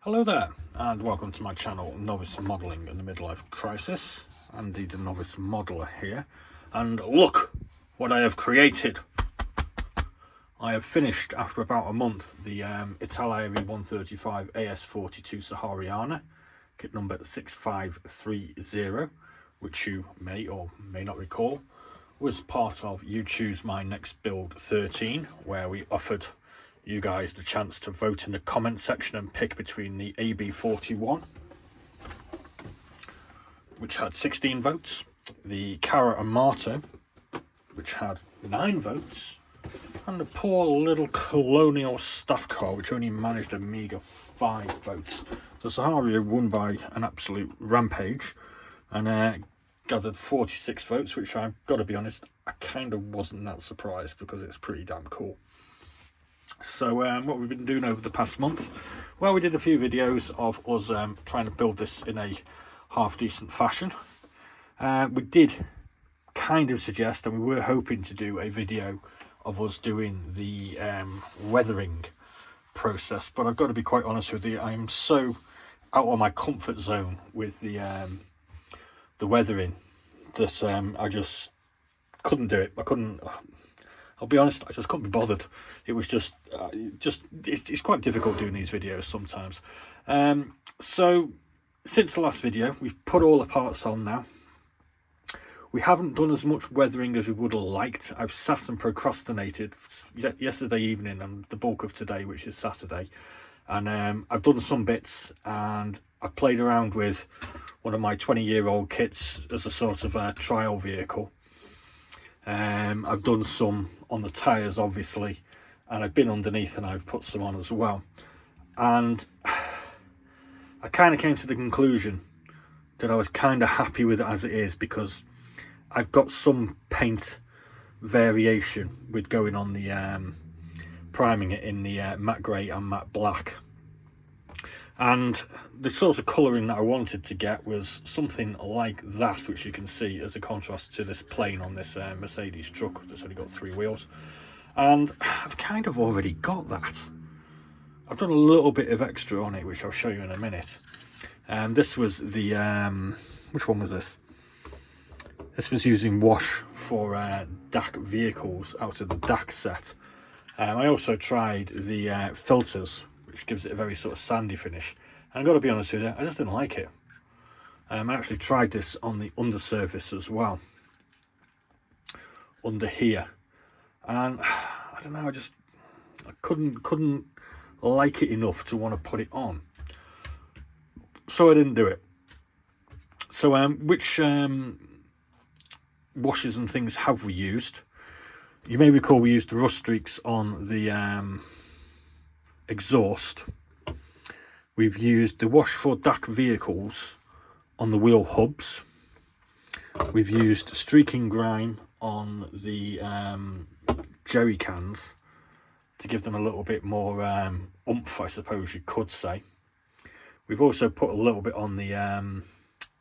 Hello there, and welcome to my channel, Novice Modelling and the Midlife Crisis. Andy the Novice Modeller here, and look what I have created. I have finished, after about a month, the Italeri 135 AS42 Sahariana, kit number 6530, which you may or may not recall was part of You Choose My Next Build 13, where we offered you guys the chance to vote in the comment section and pick between the AB41, which had 16 votes, the Cara Amato, which had 9 votes, and the poor little colonial staff car, which only managed a meagre 5 votes. The Sahara won by an absolute rampage and gathered 46 votes, which I've got to be honest, I kind of wasn't that surprised because it's pretty damn cool. So what we've been doing over the past month, well, we did a few videos of us trying to build this in a half decent fashion. We did kind of suggest, and we were hoping to do a video of us doing the weathering process, but I've got to be quite honest with you, I'm so out of my comfort zone with the weathering that I just couldn't do it. I'll be honest, I just couldn't be bothered. It was just it's quite difficult doing these videos sometimes. So since the last video, we've put all the parts on now. We haven't done as much weathering as we would have liked. I've sat and procrastinated yesterday evening and the bulk of today, which is Saturday. And I've done some bits, and I've played around with one of my 20-year-old kits as a sort of a trial vehicle. I've done some on the tyres, obviously, and I've been underneath and I've put some on as well. And I kind of came to the conclusion that I was kind of happy with it as it is, because I've got some paint variation with going on the priming it in the matte grey and matte black. And the sort of colouring that I wanted to get was something like that, which you can see as a contrast to this plain on this Mercedes truck that's only got 3 wheels. And I've kind of already got that. I've done a little bit of extra on it, which I'll show you in a minute. This was the, which one was this? This was using wash for DAC vehicles out of the DAC set. I also tried the filters, which gives it a very sort of sandy finish. And I've got to be honest with you, I just didn't like it. I actually tried this on the undersurface as well, under here. And I don't know, I couldn't like it enough to want to put it on. So I didn't do it. So which washes and things have we used? You may recall we used the rust streaks on the exhaust. We've used the wash for DAC vehicles on the wheel hubs. We've used streaking grime on the jerry cans to give them a little bit more oomph, I suppose you could say. We've also put a little bit on the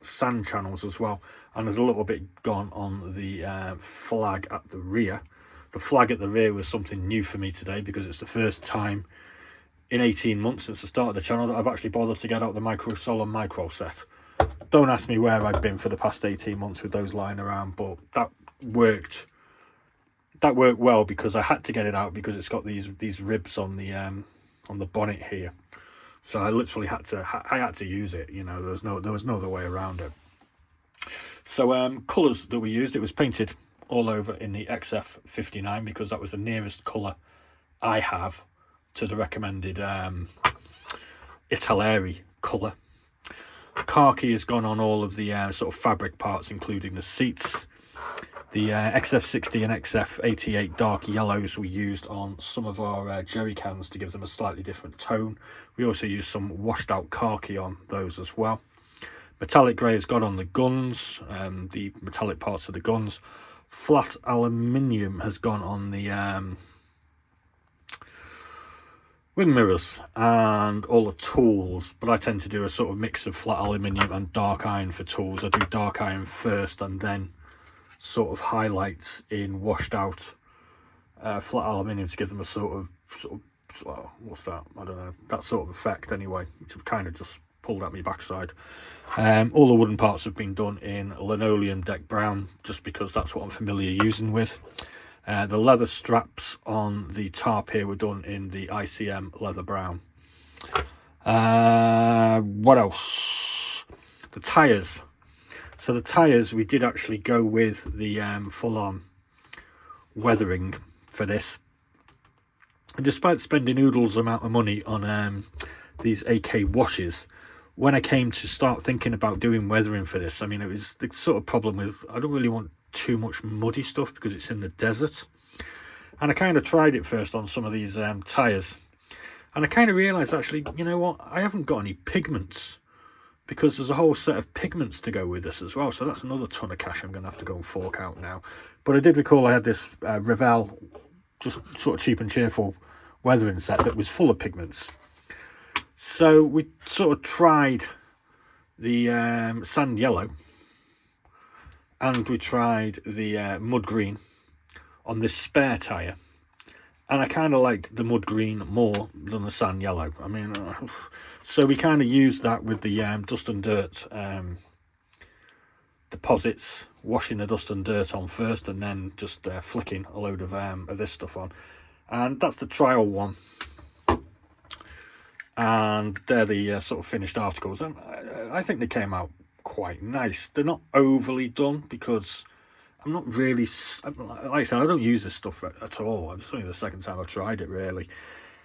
sand channels as well, and there's a little bit gone on the flag at the rear. The flag at the rear was something new for me today, because it's the first time in 18 months since the start of the channel that I've actually bothered to get out the Micro Solar Micro set. Don't ask me where I've been for the past 18 months with those lying around, but that worked well, because I had to get it out because it's got these ribs on the bonnet here. So I literally had to use it, you know. There was no other way around it. So colours that we used, it was painted all over in the XF59 because that was the nearest colour I have to the recommended Italeri colour. Khaki has gone on all of the sort of fabric parts, including the seats. The XF60 and XF88 dark yellows we used on some of our jerry cans to give them a slightly different tone. We also used some washed out khaki on those as well. Metallic grey has gone on the guns, the metallic parts of the guns. Flat aluminium has gone on the wing mirrors and all the tools, but I tend to do a sort of mix of flat aluminium and dark iron for tools. I do dark iron first and then sort of highlights in washed out flat aluminium to give them a sort of well, what's that? I don't know, that sort of effect anyway, which have kind of just pulled at my backside. All the wooden parts have been done in linoleum deck brown, just because that's what I'm familiar using with. The leather straps on the tarp here were done in the ICM leather brown. What else? The tyres. So the tyres, we did actually go with the full-on weathering for this. And despite spending oodles amount of money on these AK washes, when I came to start thinking about doing weathering for this, I mean, it was the sort of problem with, I don't really want too much muddy stuff because it's in the desert. And I kind of tried it first on some of these tyres. And I kind of realised, actually, you know what, I haven't got any pigments, because there's a whole set of pigments to go with this as well. So that's another ton of cash I'm going to have to go and fork out now. But I did recall I had this Revell, just sort of cheap and cheerful weathering set that was full of pigments. So we sort of tried the sand yellow, and we tried the mud green on this spare tyre. And I kind of liked the mud green more than the sand yellow. I mean, so we kind of used that with the dust and dirt deposits, washing the dust and dirt on first, and then just flicking a load of this stuff on. And that's the trial one. And they're the sort of finished articles. And I think they came out quite nice. They're not overly done, because I'm not really, like I said, I don't use this stuff at all. It's only the second time I've tried it, really.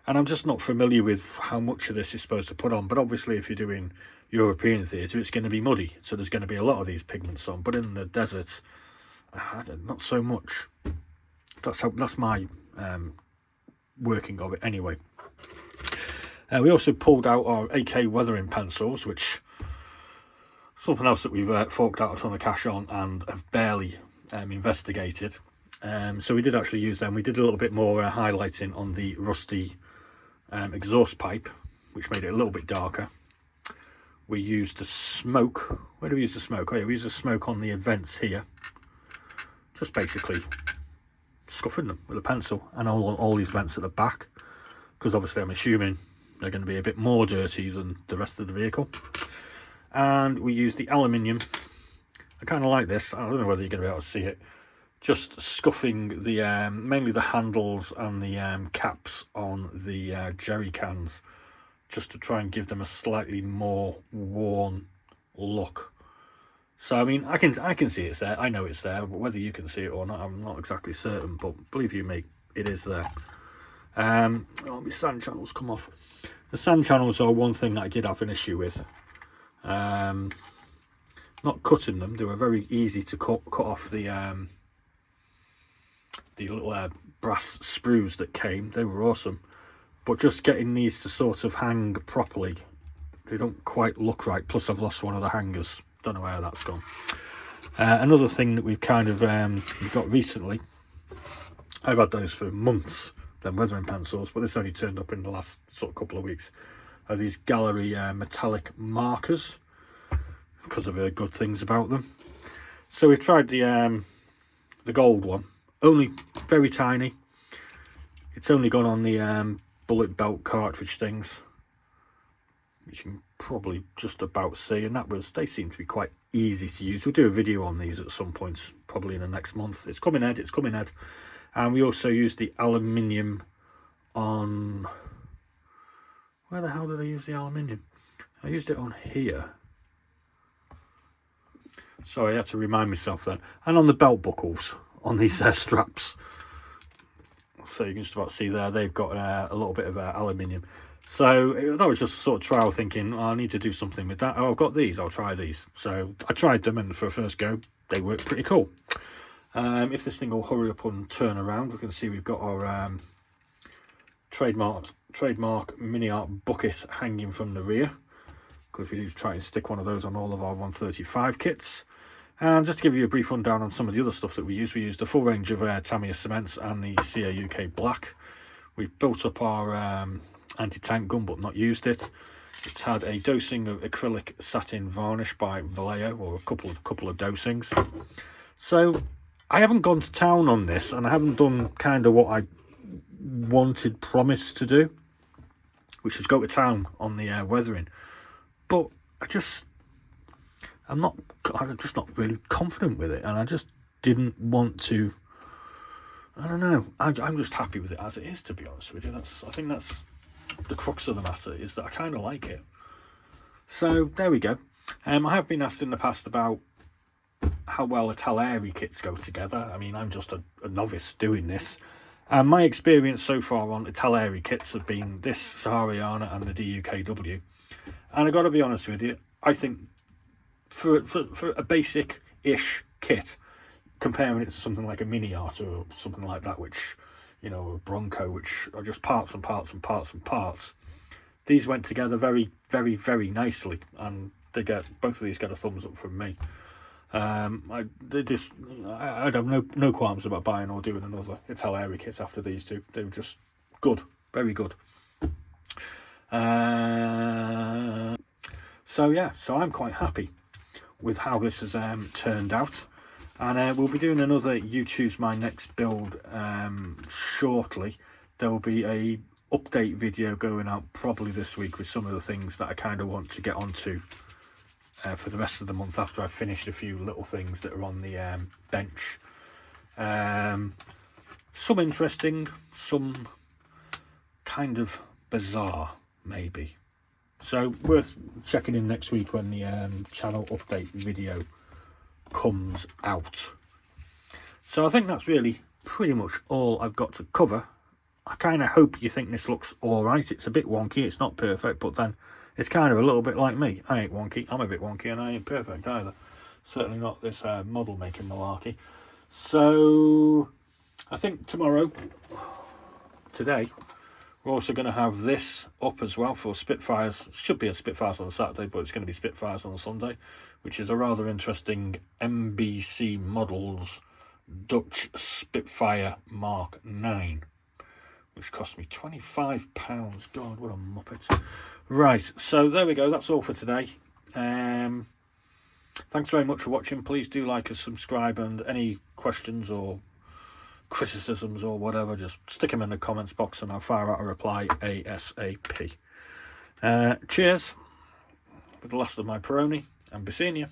And I'm just not familiar with how much of this is supposed to put on. But obviously, if you're doing European theatre, it's going to be muddy. So there's going to be a lot of these pigments on. But in the desert, not so much. That's my working of it anyway. We also pulled out our AK weathering pencils, which something else that we've forked out a ton of cash on and have barely investigated. So we did actually use them. We did a little bit more highlighting on the rusty exhaust pipe, which made it a little bit darker. We used the smoke. Where do we use the smoke? Oh yeah, we used the smoke on the vents here. Just basically scuffing them with a pencil, and all these vents at the back, because obviously I'm assuming they're going to be a bit more dirty than the rest of the vehicle. And we use the aluminium. I kind of like this. I don't know whether you're going to be able to see it. Just scuffing the mainly the handles and the caps on the jerry cans, just to try and give them a slightly more worn look. So I mean, I can see it's there. I know it's there, but whether you can see it or not, I'm not exactly certain. But believe you me, it is there. My sand channels come off. The sand channels are one thing that I did have an issue with. Not cutting them. They were very easy to cut off the little brass sprues that came. They were awesome. But just getting these to sort of hang properly, they don't quite look right. Plus I've lost one of the hangers. Don't know where that's gone. Another thing that we've kind of got recently, I've had those for months, them weathering pencils, but this only turned up in the last sort of couple of weeks, are these gallery metallic markers, because I've heard good things about them. So we've tried the gold one, only very tiny. It's only gone on the bullet belt cartridge things, which you can probably just about see, and they seem to be quite easy to use. We'll do a video on these at some point, probably in the next month. It's coming Ed. And we also used the aluminium on, where the hell did I use the aluminium? I used it on here. Sorry, I had to remind myself then. And on the belt buckles on these straps. So you can just about see there, they've got a little bit of aluminium. So that was just sort of trial thinking, I need to do something with that. Oh, I've got these, I'll try these. So I tried them, and for a first go, they work pretty cool. If this thing will hurry up and turn around, we can see we've got our trademark mini art bucket hanging from the rear, because we need to try and stick one of those on all of our 135 kits. And just to give you a brief rundown on some of the other stuff that we used a full range of Tamiya cements and the CA UK Black. We've built up our anti-tank gun, but not used it. It's had a dosing of acrylic satin varnish by Vallejo, or a couple of dosings. So I haven't gone to town on this, and I haven't done kind of what I promised to do. which is go to town on the weathering. But I'm just not really confident with it, and I just didn't want to. I don't know. I'm just happy with it as it is, to be honest with you. I think that's the crux of the matter, is that I kind of like it. So there we go. I have been asked in the past about how well Italeri kits go together. I mean, I'm just a novice doing this. And my experience so far on Italeri kits have been this Sahariana and the DUKW. And I've got to be honest with you, I think for a basic-ish kit, comparing it to something like a Mini Art or something like that, which, you know, a Bronco, which are just parts and parts and parts and parts, these went together very, very, very nicely, and both of these get a thumbs up from me. I'd have no qualms about buying or doing another Italeri kit after these two. They were just good, very good. So I'm quite happy with how this has turned out, and we'll be doing another You Choose My Next build shortly. There will be a update video going out probably this week with some of the things that I kind of want to get onto for the rest of the month after I've finished a few little things that are on the bench. Some interesting, some kind of bizarre, maybe. So worth checking in next week when the channel update video comes out. So I think that's really pretty much all I've got to cover. I kind of hope you think this looks alright. It's a bit wonky, it's not perfect, but then it's kind of a little bit like me. I ain't wonky, I'm a bit wonky, and I ain't perfect either. Certainly not this model making malarkey. So I think today, we're also going to have this up as well for Spitfires. Should be a Spitfires on Saturday, but it's going to be Spitfires on Sunday, which is a rather interesting MBC Models Dutch Spitfire Mark 9, which cost me £25. God, what a muppet. Right, so there we go. That's all for today. Thanks very much for watching. Please do like and subscribe, and any questions or criticisms or whatever, just stick them in the comments box and I'll fire out a reply ASAP. Cheers with the last of my Peroni, and be seeing you.